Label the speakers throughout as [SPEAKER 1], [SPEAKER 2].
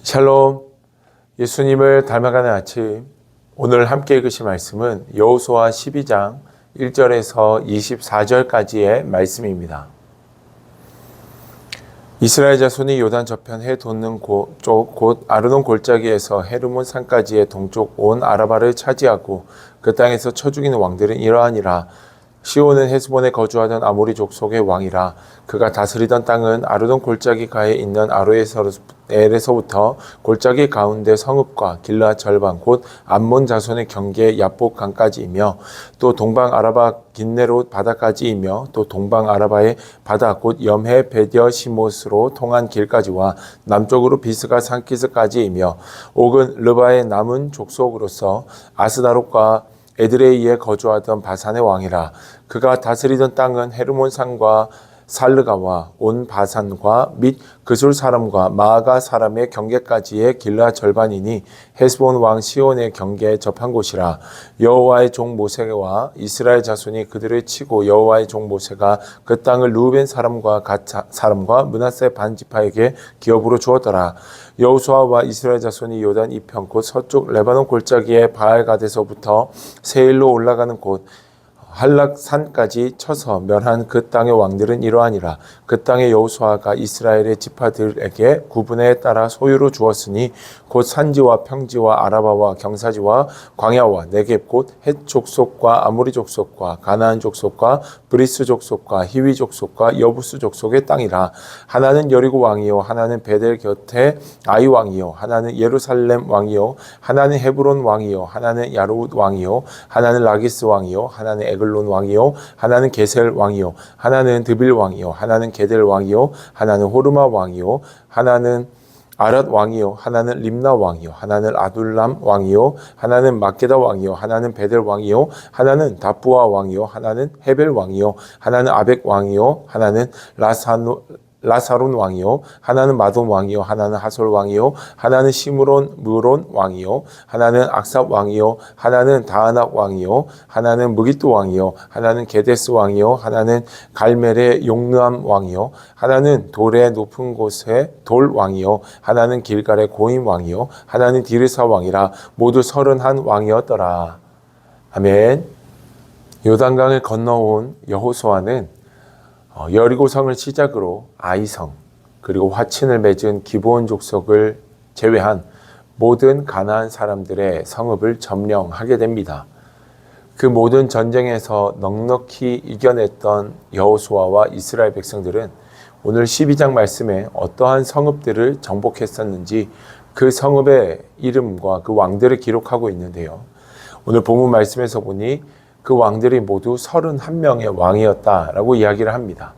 [SPEAKER 1] 샬롬, 예수님을 닮아가는 아침. 오늘 함께 읽으실 말씀은 여호수아 12장 1절에서 24절까지의 말씀입니다. 이스라엘 자손이 요단 저편 해 돋는 쪽 곧 아르논 골짜기에서 헤르몬 산까지의 동쪽 온 아라바를 차지하고 그 땅에서 쳐 죽이는 왕들은 이러하니라. 시온은 헤스본에 거주하던 아모리 족속의 왕이라. 그가 다스리던 땅은 아르논 골짜기 가에 있는 아로엘에서부터 골짜기 가운데 성읍과 길르앗 절반 곧 암몬 자손의 경계 야복 강까지이며 또 동방 아라바 긴네롯 바다까지이며 또 동방 아라바의 바다 곧 염해 베디어 시못으로 통한 길까지와 남쪽으로 비스가 산키스까지이며 옥은 르바의 남은 족속으로서 아스다롯과 에드레이에 거주하던 바산의 왕이라. 그가 다스리던 땅은 헤르몬 산과 살르가와 온 바산과 및 그술 사람과 마아가 사람의 경계까지의 길라 절반이니 헤스본 왕 시온의 경계에 접한 곳이라. 여호와의 종 모세와 이스라엘 자손이 그들을 치고 여호와의 종 모세가 그 땅을 르우벤 사람과 갓 사람과 므낫세 반지파에게 기업으로 주었더라. 여호수아와 이스라엘 자손이 요단 이편 곧 서쪽 레바논 골짜기의 바알갓에서부터 세일로 올라가는 곳 한락산까지 쳐서 멸한 그 땅의 왕들은 이러하니라. 그 땅의 여호수아가 이스라엘의 지파들에게 구분에 따라 소유로 주었으니 곧 산지와 평지와 아라바와 경사지와 광야와 네겝 곧 헷 족속과 아모리 족속과 가나안 족속과 브리스 족속과 히위 족속과 여부스 족속의 땅이라. 하나는 여리고 왕이요 하나는 베델 곁에 아이 왕이요 하나는 예루살렘 왕이요 하나는 헤브론 왕이요 하나는 야르웃 왕이요 하나는 라기스 왕이요 하나는 에글론 왕이요 하나는 게셀 왕이요 하나는 드빌 왕이요 하나는 게델 왕이요 하나는 호르마 왕이요 하나는 아랏 왕이요 하나는 림나 왕이요 하나는 아둘람 왕이요 하나는 막게다 왕이요 하나는 베델 왕이요 하나는 다부아 왕이요 하나는 헤벨 왕이요 하나는 아벡 왕이요 하나는 라사론 왕이요 하나는 마돈 왕이요 하나는 하솔 왕이요 하나는 시므론 무론 왕이요 하나는 악삽 왕이요 하나는 다아낙 왕이요 하나는 무기또 왕이요 하나는 게데스 왕이요 하나는 갈멜의 용르암 왕이요 하나는 돌의 높은 곳의 돌 왕이요 하나는 길갈의 고임 왕이요 하나는 디르사 왕이라. 모두 31 왕이었더라. 아멘. 요단강을 건너온 여호수아는 여리고성을 시작으로 아이성 그리고 화친을 맺은 기브온 족속을 제외한 모든 가나안 사람들의 성읍을 점령하게 됩니다. 그 모든 전쟁에서 넉넉히 이겨냈던 여호수아와 이스라엘 백성들은 오늘 12장 말씀에 어떠한 성읍들을 정복했었는지 그 성읍의 이름과 그 왕들을 기록하고 있는데요. 오늘 본문 말씀에서 보니 그 왕들이 모두 31명의 왕이었다라고 이야기를 합니다.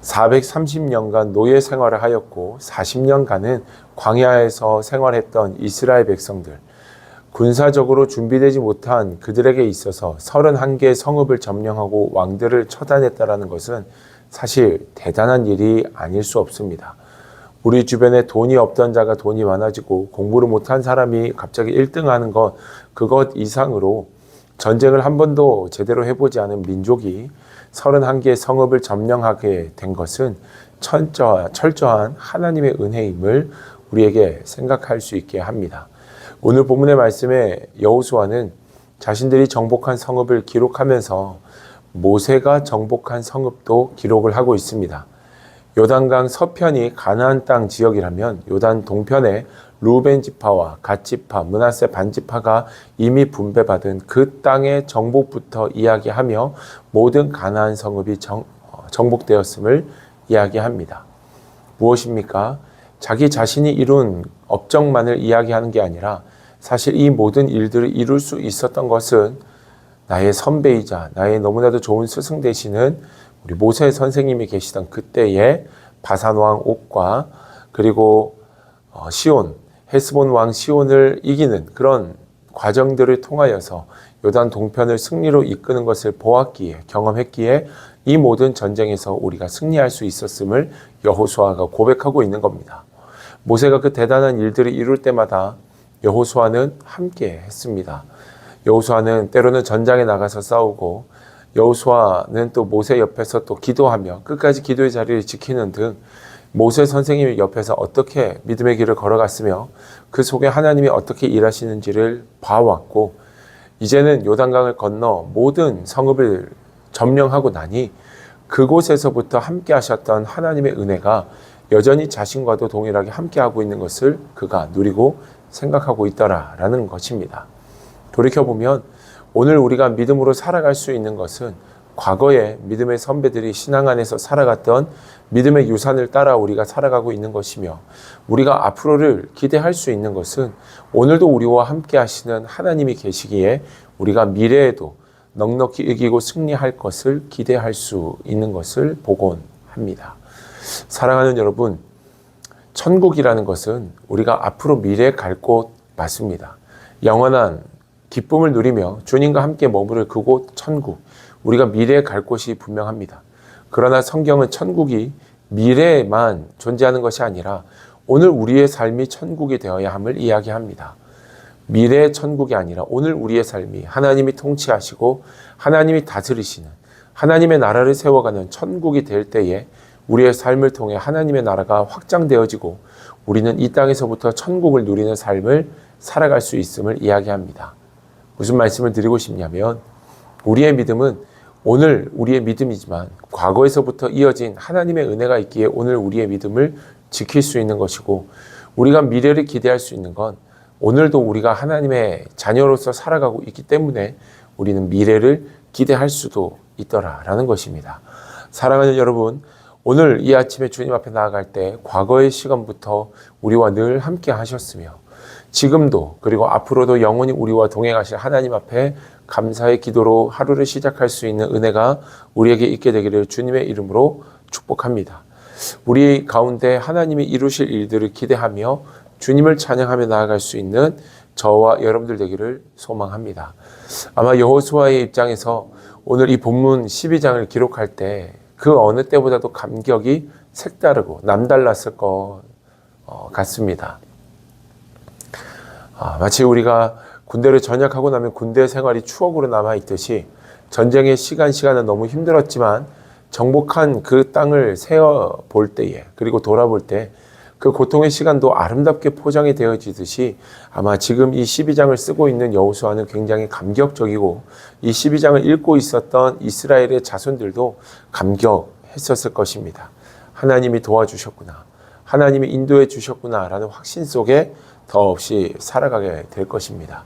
[SPEAKER 1] 430년간 노예 생활을 하였고 40년간은 광야에서 생활했던 이스라엘 백성들, 군사적으로 준비되지 못한 그들에게 있어서 31개의 성읍을 점령하고 왕들을 처단했다는 것은 사실 대단한 일이 아닐 수 없습니다. 우리 주변에 돈이 없던 자가 돈이 많아지고 공부를 못한 사람이 갑자기 1등하는 것, 그것 이상으로 전쟁을 한 번도 제대로 해보지 않은 민족이 31개의 성읍을 점령하게 된 것은 철저한 하나님의 은혜임을 우리에게 생각할 수 있게 합니다. 오늘 본문의 말씀에 여호수아는 자신들이 정복한 성읍을 기록하면서 모세가 정복한 성읍도 기록을 하고 있습니다. 요단강 서편이 가나안 땅 지역이라면 요단 동편에 르우벤 지파와 갓 지파, 므낫세 반지파가 이미 분배받은 그 땅의 정복부터 이야기하며 모든 가나안 성읍이 정복되었음을 이야기합니다. 무엇입니까? 자기 자신이 이룬 업적만을 이야기하는 게 아니라 사실 이 모든 일들을 이룰 수 있었던 것은 나의 선배이자 나의 너무나도 좋은 스승 되시는 우리 모세 선생님이 계시던 그때의 바산 왕 옥과 그리고 시온, 헤스본 왕 시온을 이기는 그런 과정들을 통하여서 요단 동편을 승리로 이끄는 것을 보았기에, 경험했기에 이 모든 전쟁에서 우리가 승리할 수 있었음을 여호수아가 고백하고 있는 겁니다. 모세가 그 대단한 일들을 이룰 때마다 여호수아는 함께 했습니다. 여호수아는 때로는 전장에 나가서 싸우고 여호수아는 또 모세 옆에서 또 기도하며 끝까지 기도의 자리를 지키는 등 모세 선생님이 옆에서 어떻게 믿음의 길을 걸어갔으며 그 속에 하나님이 어떻게 일하시는지를 봐왔고, 이제는 요단강을 건너 모든 성읍을 점령하고 나니 그곳에서부터 함께 하셨던 하나님의 은혜가 여전히 자신과도 동일하게 함께하고 있는 것을 그가 누리고 생각하고 있더라라는 것입니다. 돌이켜보면 오늘 우리가 믿음으로 살아갈 수 있는 것은 과거에 믿음의 선배들이 신앙 안에서 살아갔던 믿음의 유산을 따라 우리가 살아가고 있는 것이며, 우리가 앞으로를 기대할 수 있는 것은 오늘도 우리와 함께 하시는 하나님이 계시기에 우리가 미래에도 넉넉히 이기고 승리할 것을 기대할 수 있는 것을 보곤 합니다. 사랑하는 여러분, 천국이라는 것은 우리가 앞으로 미래에 갈 곳 맞습니다. 영원한 기쁨을 누리며 주님과 함께 머무를 그곳 천국, 우리가 미래에 갈 곳이 분명합니다. 그러나 성경은 천국이 미래에만 존재하는 것이 아니라 오늘 우리의 삶이 천국이 되어야 함을 이야기합니다. 미래의 천국이 아니라 오늘 우리의 삶이 하나님이 통치하시고 하나님이 다스리시는 하나님의 나라를 세워가는 천국이 될 때에 우리의 삶을 통해 하나님의 나라가 확장되어지고 우리는 이 땅에서부터 천국을 누리는 삶을 살아갈 수 있음을 이야기합니다. 무슨 말씀을 드리고 싶냐면, 우리의 믿음은 오늘 우리의 믿음이지만 과거에서부터 이어진 하나님의 은혜가 있기에 오늘 우리의 믿음을 지킬 수 있는 것이고, 우리가 미래를 기대할 수 있는 건 오늘도 우리가 하나님의 자녀로서 살아가고 있기 때문에 우리는 미래를 기대할 수도 있더라라는 것입니다. 사랑하는 여러분, 오늘 이 아침에 주님 앞에 나아갈 때 과거의 시간부터 우리와 늘 함께 하셨으며 지금도 그리고 앞으로도 영원히 우리와 동행하실 하나님 앞에 감사의 기도로 하루를 시작할 수 있는 은혜가 우리에게 있게 되기를 주님의 이름으로 축복합니다. 우리 가운데 하나님이 이루실 일들을 기대하며 주님을 찬양하며 나아갈 수 있는 저와 여러분들 되기를 소망합니다. 아마 여호수아의 입장에서 오늘 이 본문 12장을 기록할 때 그 어느 때보다도 감격이 색다르고 남달랐을 것 같습니다. 마치 우리가 군대를 전역하고 나면 군대 생활이 추억으로 남아있듯이 전쟁의 시간은 너무 힘들었지만 정복한 그 땅을 세어볼 때에, 그리고 돌아볼 때 그 고통의 시간도 아름답게 포장이 되어지듯이 아마 지금 이 12장을 쓰고 있는 여호수아는 굉장히 감격적이고 이 12장을 읽고 있었던 이스라엘의 자손들도 감격했었을 것입니다. 하나님이 도와주셨구나, 하나님이 인도해 주셨구나 라는 확신 속에 더없이 살아가게 될 것입니다.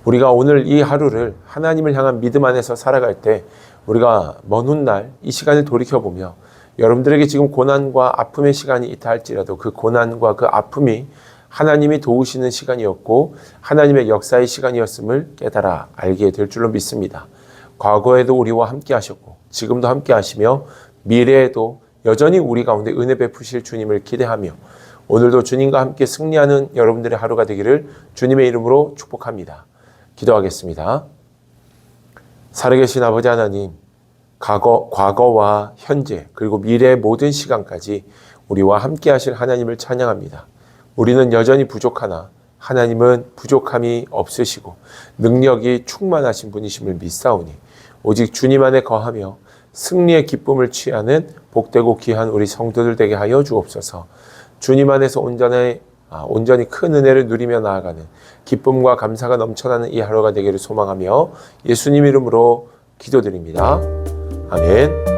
[SPEAKER 1] 우리가 오늘 이 하루를 하나님을 향한 믿음 안에서 살아갈 때 우리가 먼 훗날 이 시간을 돌이켜보며 여러분들에게 지금 고난과 아픔의 시간이 있다 할지라도 그 고난과 그 아픔이 하나님이 도우시는 시간이었고 하나님의 역사의 시간이었음을 깨달아 알게 될 줄로 믿습니다. 과거에도 우리와 함께 하셨고 지금도 함께 하시며 미래에도 여전히 우리 가운데 은혜 베푸실 주님을 기대하며 오늘도 주님과 함께 승리하는 여러분들의 하루가 되기를 주님의 이름으로 축복합니다. 기도하겠습니다. 살아계신 아버지 하나님, 과거와 현재 그리고 미래의 모든 시간까지 우리와 함께 하실 하나님을 찬양합니다. 우리는 여전히 부족하나 하나님은 부족함이 없으시고 능력이 충만하신 분이심을 믿사오니 오직 주님 안에 거하며 승리의 기쁨을 취하는 복되고 귀한 우리 성도들 되게 하여 주옵소서. 주님 안에서 온전히 큰 은혜를 누리며 나아가는 기쁨과 감사가 넘쳐나는 이 하루가 되기를 소망하며 예수님 이름으로 기도드립니다. 아멘.